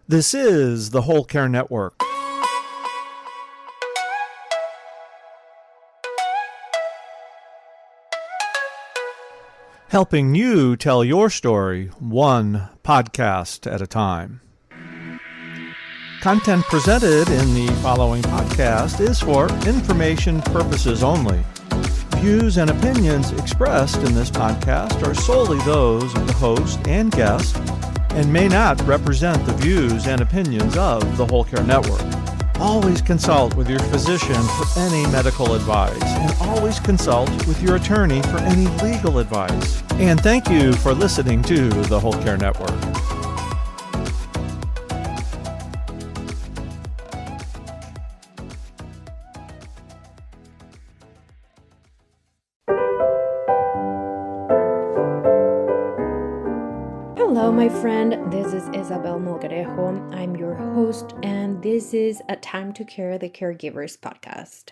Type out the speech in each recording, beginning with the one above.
This is the Whole Care Network. Helping you tell your story one podcast at a time. Content presented in the following podcast is for information purposes only. Views and opinions expressed in this podcast are solely those of the host and guest and may not represent the views and opinions of the Whole Care Network. Always consult with your physician for any medical advice, and always consult with your attorney for any legal advice. And thank you for listening to the Whole Care Network. Hello, my friend. This is Isabel Mulgarejo. I'm your host, and this is A Time to Care the Caregivers podcast.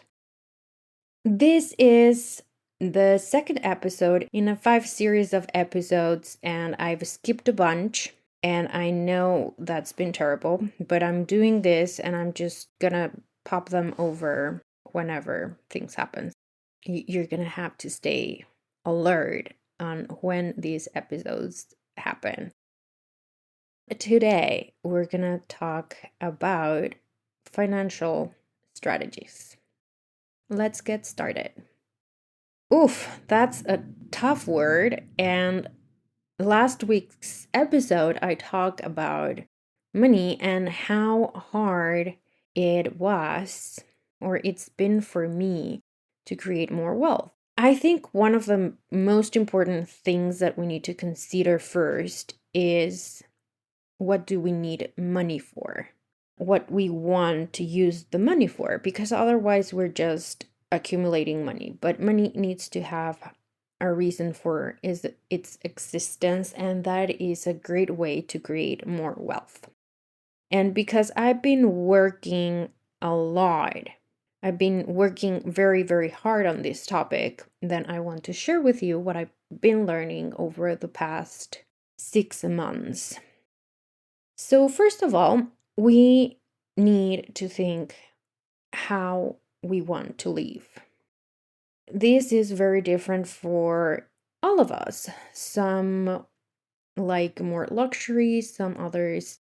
This is the second episode in a 5 series of episodes, and I've skipped a bunch, and I know that's been terrible, but I'm doing this, and I'm just gonna pop them over whenever things happen. You're gonna have to stay alert on when these episodes happen. Today, we're going to talk about financial strategies. Let's get started. Oof, that's a tough word. And last week's episode, I talked about money and how hard it was, or it's been for me, to create more wealth. I think one of the most important things that we need to consider first is, what do we need money for? What we want to use the money for? Because otherwise we're just accumulating money. But money needs to have a reason for its existence, and that is a great way to create more wealth. And because I've been working a lot, I've been working very, very hard on this topic, then I want to share with you what I've been learning over the past 6 months. So first of all, we need to think how we want to live. This is very different for all of us. Some like more luxury, some others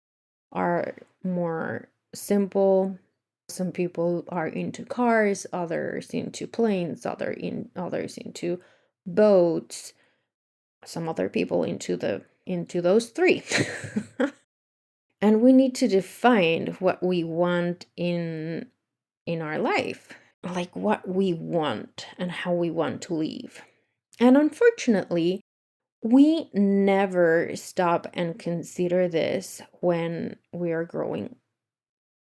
are more simple. Some people are into cars, others into planes, others into boats, some other people into those three. And we need to define what we want in our life, like what we want and how we want to live. And unfortunately, we never stop and consider this when we are growing.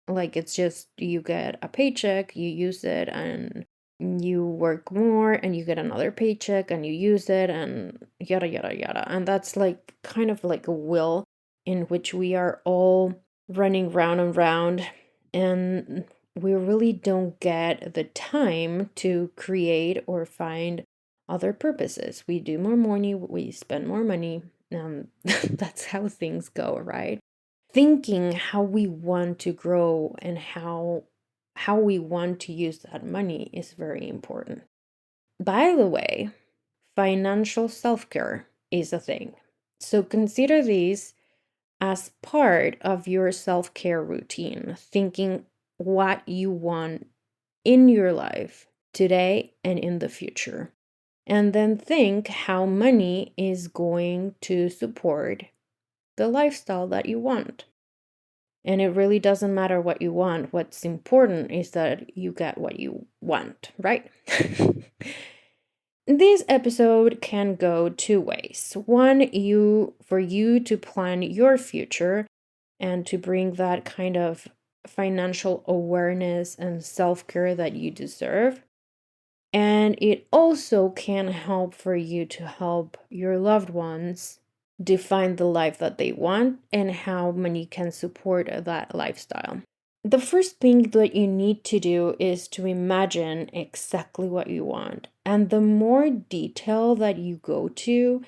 Like, it's just you get a paycheck, you use it, and you work more and you get another paycheck and you use it, and yada yada yada. And that's like kind of like a wheel in which we are all running round and round, and we really don't get the time to create or find other purposes. We do more money, we spend more money, that's how things go, right? Thinking how we want to grow and how we want to use that money is very important. By the way, financial self-care is a thing. So consider these as part of your self-care routine, thinking what you want in your life today and in the future. And then think how money is going to support the lifestyle that you want. And it really doesn't matter what you want. What's important is that you get what you want, right? This episode can go 2 ways. One, for you to plan your future and to bring that kind of financial awareness and self-care that you deserve. And it also can help for you to help your loved ones define the life that they want and how money can support that lifestyle. The first thing that you need to do is to imagine exactly what you want. And the more detail that you go to,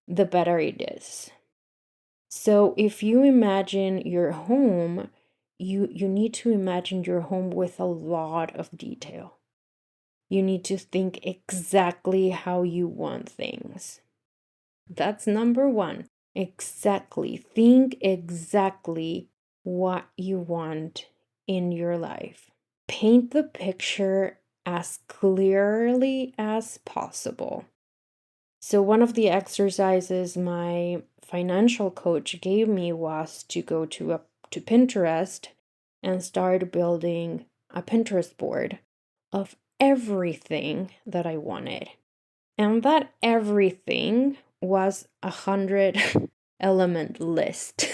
the better it is. So if you imagine your home, you need to imagine your home with a lot of detail. You need to think exactly how you want things. That's number one. Exactly. Think exactly what you want in your life. Paint the picture as clearly as possible. So, one of the exercises my financial coach gave me was to go to Pinterest and start building a Pinterest board of everything that I wanted. And that everything was 100 element list.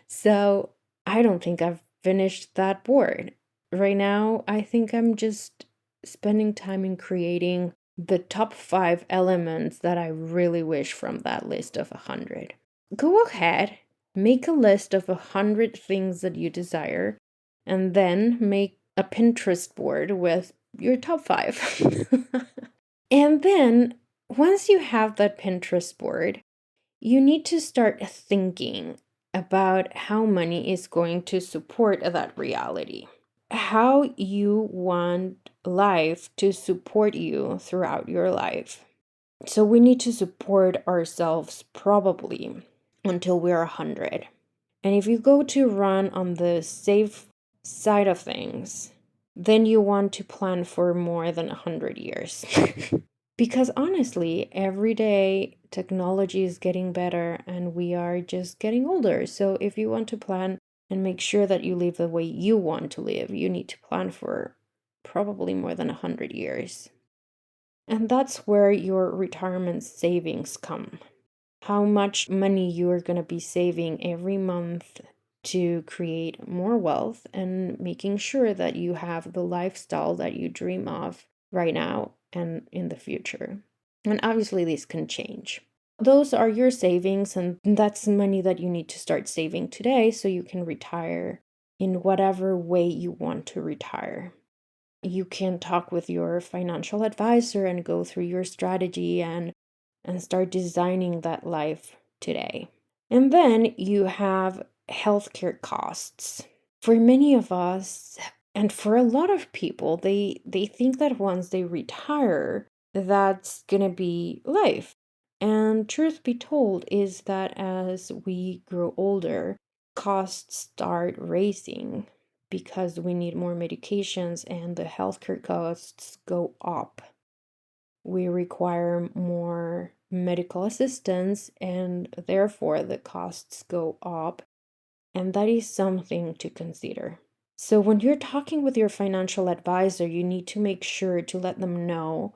So I don't think I've finished that board. Right now, I think I'm just spending time in creating the top 5 elements that I really wish from that list of 100. Go ahead, make a list of 100 things that you desire, and then make a Pinterest board with your top 5. And then once you have that Pinterest board, you need to start thinking about how money is going to support that reality. How you want life to support you throughout your life. So we need to support ourselves probably until we're 100. And if you go to run on the safe side of things, then you want to plan for more than 100 years. Because honestly, every day technology is getting better and we are just getting older. So if you want to plan and make sure that you live the way you want to live, you need to plan for probably more than 100 years. And that's where your retirement savings come. How much money you are going to be saving every month to create more wealth and making sure that you have the lifestyle that you dream of right now and in the future. And obviously, these can change. Those are your savings, and that's money that you need to start saving today so you can retire in whatever way you want to retire. You can talk with your financial advisor and go through your strategy and start designing that life today. And then you have healthcare costs. For many of us, and for a lot of people, they think that once they retire, that's gonna be life. And truth be told is that as we grow older, costs start raising because we need more medications and the healthcare costs go up. We require more medical assistance and therefore the costs go up. And that is something to consider. So when you're talking with your financial advisor, you need to make sure to let them know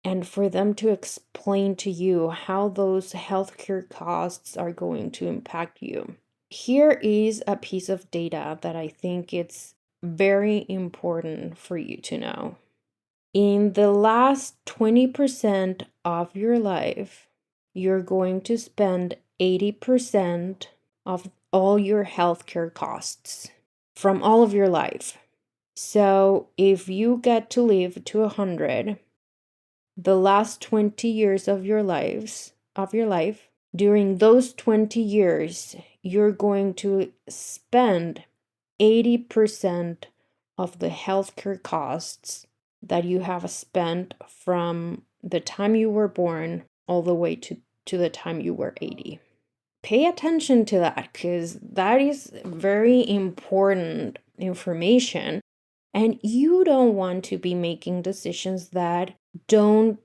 and for them to explain to you how those healthcare costs are going to impact you. Here is a piece of data that I think it's very important for you to know. In the last 20% of your life, you're going to spend 80% of all your healthcare costs from all of your life. So if you get to live to 100, the last 20 years of your life, during those 20 years, you're going to spend 80% of the healthcare costs that you have spent from the time you were born all the way to the time you were 80. Pay attention to that because that is very important information. And you don't want to be making decisions that don't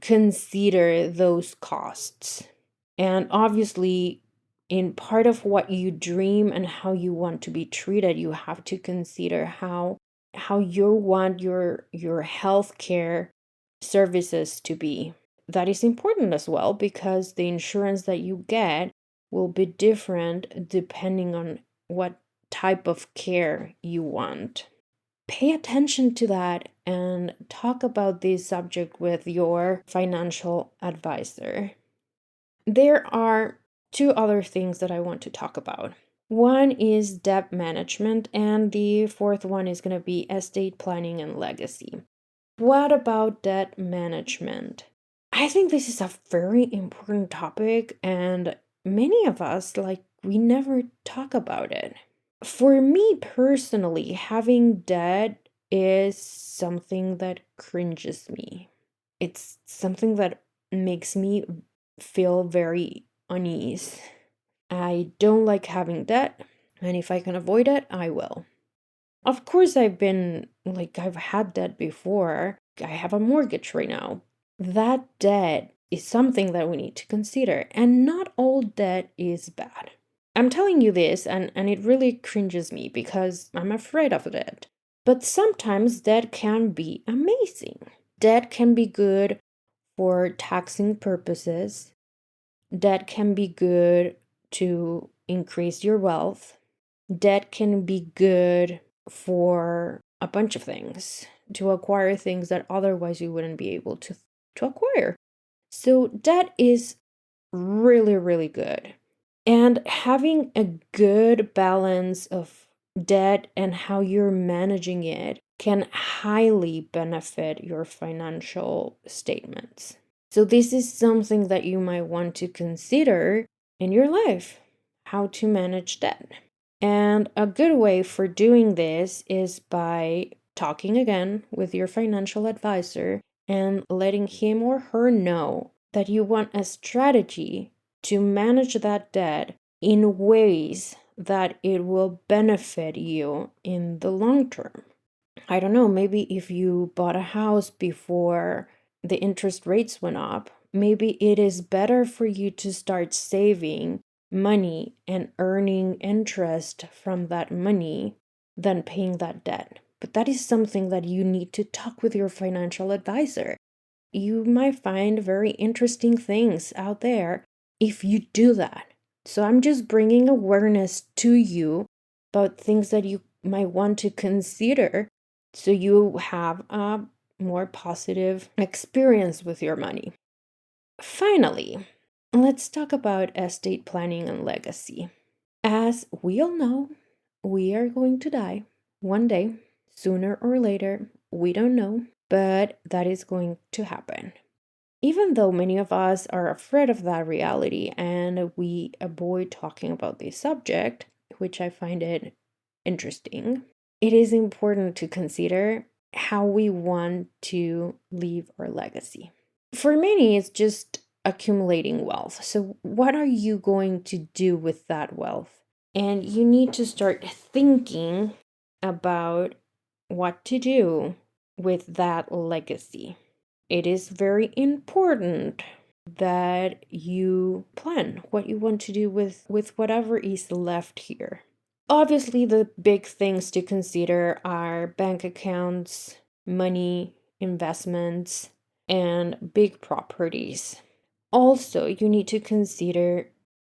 consider those costs. And obviously, in part of what you dream and how you want to be treated, you have to consider how you want your healthcare services to be. That is important as well because the insurance that you get will be different depending on what type of care you want. Pay attention to that and talk about this subject with your financial advisor. There are 2 other things that I want to talk about. One is debt management, and the fourth one is going to be estate planning and legacy. What about debt management? I think this is a very important topic, and many of us, we never talk about it. For me personally, having debt is something that cringes me. It's something that makes me feel very unease. I don't like having debt, and if I can avoid it, I will. Of course, I've had debt before. I have a mortgage right now. That debt is something that we need to consider, and not all debt is bad. I'm telling you this, and it really cringes me because I'm afraid of debt. But sometimes debt can be amazing. Debt can be good for taxing purposes. Debt can be good to increase your wealth. Debt can be good for a bunch of things, to acquire things that otherwise you wouldn't be able to acquire. So debt is really, really good. And having a good balance of debt and how you're managing it can highly benefit your financial statements. So, this is something that you might want to consider in your life, how to manage debt. And a good way for doing this is by talking again with your financial advisor and letting him or her know that you want a strategy to manage that debt in ways that it will benefit you in the long term. I don't know, maybe if you bought a house before the interest rates went up, maybe it is better for you to start saving money and earning interest from that money than paying that debt. But that is something that you need to talk with your financial advisor. You might find very interesting things out there if you do that. So I'm just bringing awareness to you about things that you might want to consider so you have a more positive experience with your money. Finally, let's talk about estate planning and legacy. As we all know, we are going to die one day, sooner or later. We don't know, but that is going to happen. Even though many of us are afraid of that reality and we avoid talking about this subject, which I find it interesting, it is important to consider how we want to leave our legacy. For many, it's just accumulating wealth. So, what are you going to do with that wealth? And you need to start thinking about what to do with that legacy. It is very important that you plan what you want to do with whatever is left here. Obviously, the big things to consider are bank accounts, money, investments, and big properties. Also, you need to consider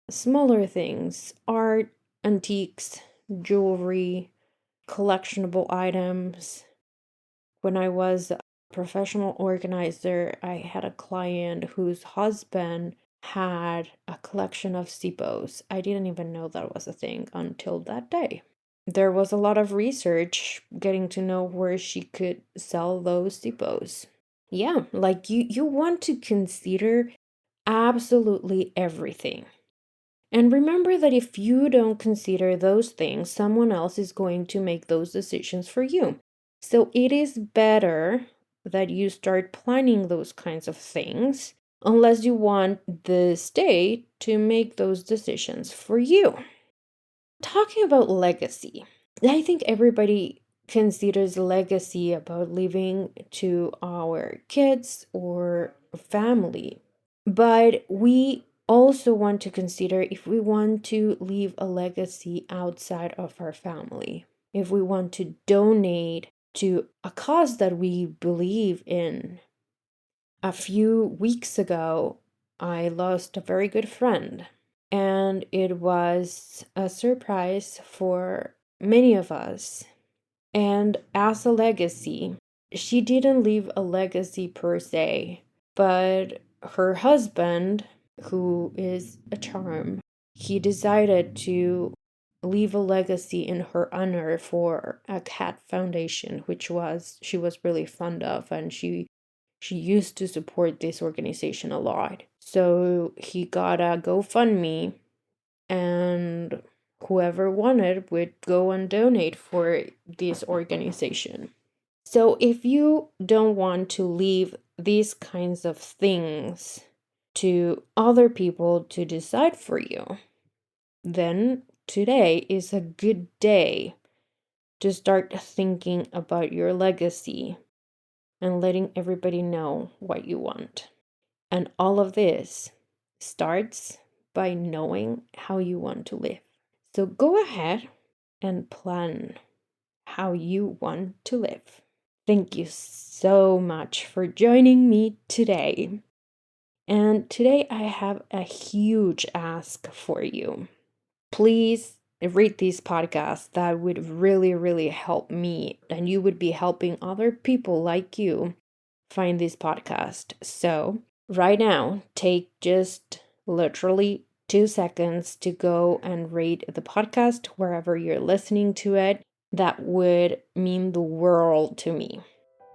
smaller things, art, antiques, jewelry, collectionable items. When I was a professional organizer, I had a client whose husband had a collection of SIPOs. I didn't even know that was a thing until that day. There was a lot of research getting to know where she could sell those SIPOs. Yeah, you want to consider absolutely everything. And remember that if you don't consider those things, someone else is going to make those decisions for you. So it is better that you start planning those kinds of things unless you want the state to make those decisions for you. Talking about legacy, I think everybody considers legacy about leaving to our kids or family. But we also want to consider if we want to leave a legacy outside of our family, if we want to donate to a cause that we believe in. A few weeks ago, I lost a very good friend, and it was a surprise for many of us. And as a legacy, she didn't leave a legacy per se, but her husband, who is a charm, he decided to leave a legacy in her honor for a cat foundation, which she was really fond of, and she used to support this organization a lot. So he got a GoFundMe and whoever wanted would go and donate for this organization. So if you don't want to leave these kinds of things to other people to decide for you, then today is a good day to start thinking about your legacy and letting everybody know what you want. And all of this starts by knowing how you want to live. So go ahead and plan how you want to live. Thank you so much for joining me today. And today I have a huge ask for you. Please rate these podcasts. That would really, really help me, and you would be helping other people like you find this podcast. So, right now, take just literally 2 seconds to go and rate the podcast wherever you're listening to it. That would mean the world to me.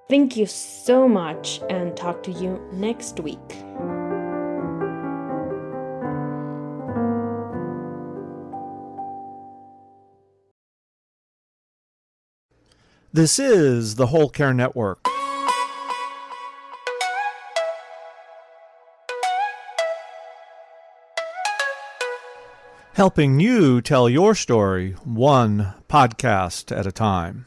Thank you so much, and talk to you next week. This is the Whole Care Network. Helping you tell your story one podcast at a time.